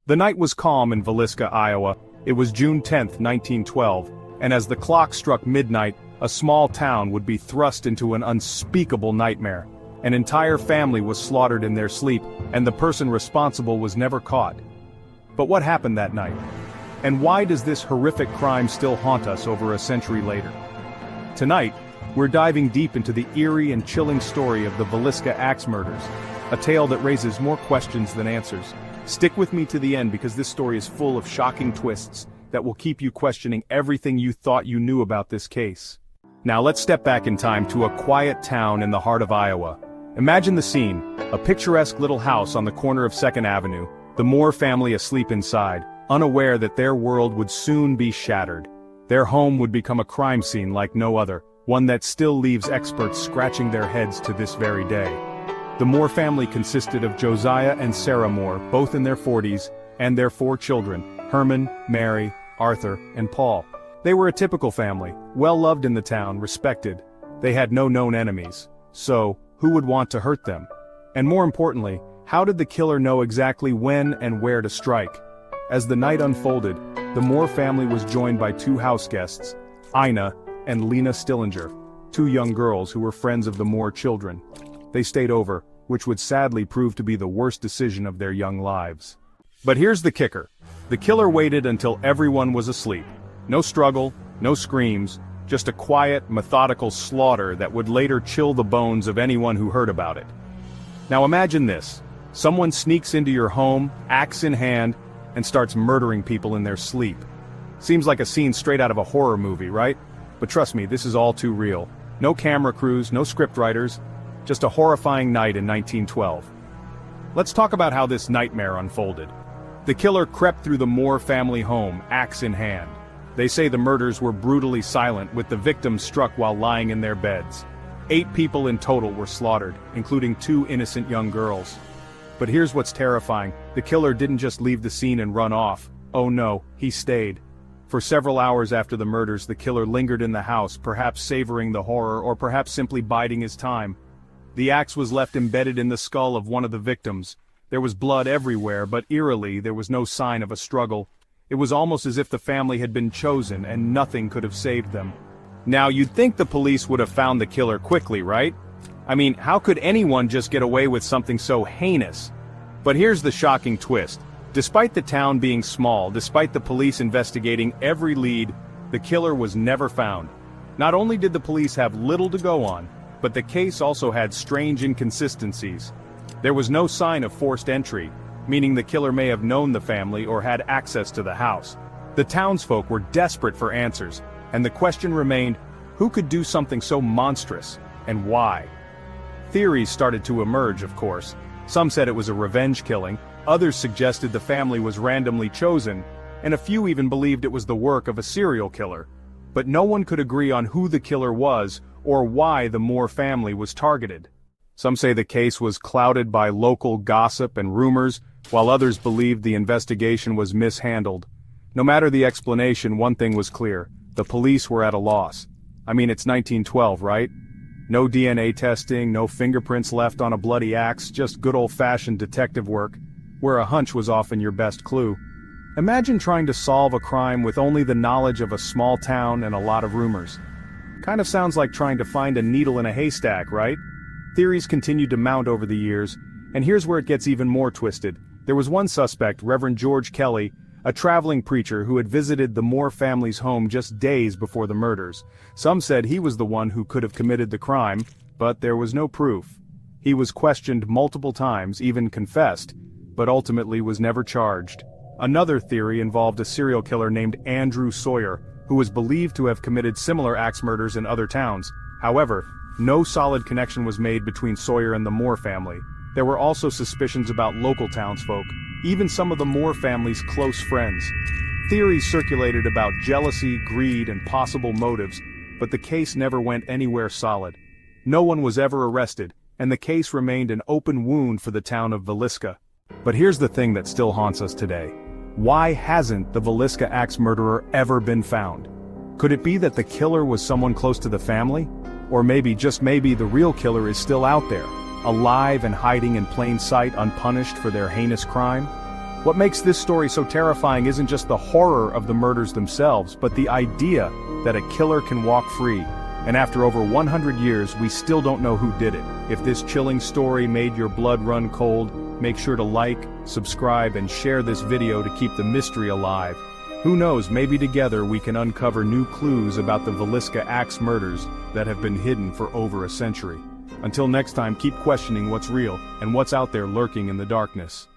The night was calm in Villisca, Iowa. It was June 10, 1912, and as the clock struck midnight, a small town would be thrust into an unspeakable nightmare. An entire family was slaughtered in their sleep, and the person responsible was never caught. But what happened that night? And why does this horrific crime still haunt us over a century later? Tonight, we're diving deep into the eerie and chilling story of the Villisca Axe Murders, a tale that raises more questions than answers. Stick with me to the end because this story is full of shocking twists that will keep you questioning everything you thought you knew about this case. Now let's step back in time to a quiet town in the heart of Iowa. Imagine the scene, a picturesque little house on the corner of 2nd Avenue, the Moore family asleep inside, unaware that their world would soon be shattered. Their home would become a crime scene like no other, one that still leaves experts scratching their heads to this very day. The Moore family consisted of Josiah and Sarah Moore, both in their 40s, and their 4 children, Herman, Mary, Arthur, and Paul. They were a typical family, well-loved in the town, respected. They had no known enemies. So, who would want to hurt them? And more importantly, how did the killer know exactly when and where to strike? As the night unfolded, the Moore family was joined by 2 house guests, Ina and Lena Stillinger, 2 young girls who were friends of the Moore children. They stayed over, which would sadly prove to be the worst decision of their young lives. But here's the kicker. The killer waited until everyone was asleep. No struggle, no screams, just a quiet, methodical slaughter that would later chill the bones of anyone who heard about it. Now imagine this. Someone sneaks into your home, axe in hand, and starts murdering people in their sleep. Seems like a scene straight out of a horror movie, right? But trust me, this is all too real. No camera crews, no scriptwriters. Just a horrifying night in 1912. Let's talk about how this nightmare unfolded. The killer crept through the Moore family home, axe in hand. They say the murders were brutally silent, with the victims struck while lying in their beds. 8 people in total were slaughtered, including 2 innocent young girls. But here's what's terrifying. The killer didn't just leave the scene and run off. Oh no, he stayed. For several hours after the murders, the killer lingered in the house, perhaps savoring the horror or perhaps simply biding his time. The axe was left embedded in the skull of one of the victims. There was blood everywhere, but eerily, there was no sign of a struggle. It was almost as if the family had been chosen and nothing could have saved them. Now, you'd think the police would have found the killer quickly, right? I mean, how could anyone just get away with something so heinous? But here's the shocking twist. Despite the town being small, despite the police investigating every lead, the killer was never found. Not only did the police have little to go on, but the case also had strange inconsistencies. There was no sign of forced entry, meaning the killer may have known the family or had access to the house. The townsfolk were desperate for answers, and the question remained, who could do something so monstrous, and why? Theories started to emerge, of course. Some said it was a revenge killing, others suggested the family was randomly chosen, and a few even believed it was the work of a serial killer. But no one could agree on who the killer was, or why the Moore family was targeted. Some say the case was clouded by local gossip and rumors, while others believed the investigation was mishandled. No matter the explanation, one thing was clear. The police were at a loss. I mean, it's 1912, right? No DNA testing, no fingerprints left on a bloody axe, just good old-fashioned detective work, where a hunch was often your best clue. Imagine trying to solve a crime with only the knowledge of a small town and a lot of rumors. Kind of sounds like trying to find a needle in a haystack, right? Theories continued to mount over the years, and here's where it gets even more twisted. There was one suspect, Reverend George Kelly, a traveling preacher who had visited the Moore family's home just days before the murders. Some said he was the one who could have committed the crime, but there was no proof. He was questioned multiple times, even confessed, but ultimately was never charged. Another theory involved a serial killer named Andrew Sawyer, who was believed to have committed similar axe murders in other towns. However, no solid connection was made between Sawyer and the Moore family. There were also suspicions about local townsfolk, even some of the Moore family's close friends. Theories circulated about jealousy, greed, and possible motives, but the case never went anywhere solid. No one was ever arrested, and the case remained an open wound for the town of Villisca. But here's the thing that still haunts us today. Why hasn't the Villisca axe murderer ever been found? Could it be that the killer was someone close to the family? Or maybe, just maybe, the real killer is still out there, alive and hiding in plain sight, unpunished for their heinous crime? What makes this story so terrifying isn't just the horror of the murders themselves, but the idea that a killer can walk free. And after over 100 years, we still don't know who did it. If this chilling story made your blood run cold, make sure to like, subscribe, and share this video to keep the mystery alive. Who knows, maybe together we can uncover new clues about the Villisca Axe murders that have been hidden for over a century. Until next time, keep questioning what's real and what's out there lurking in the darkness.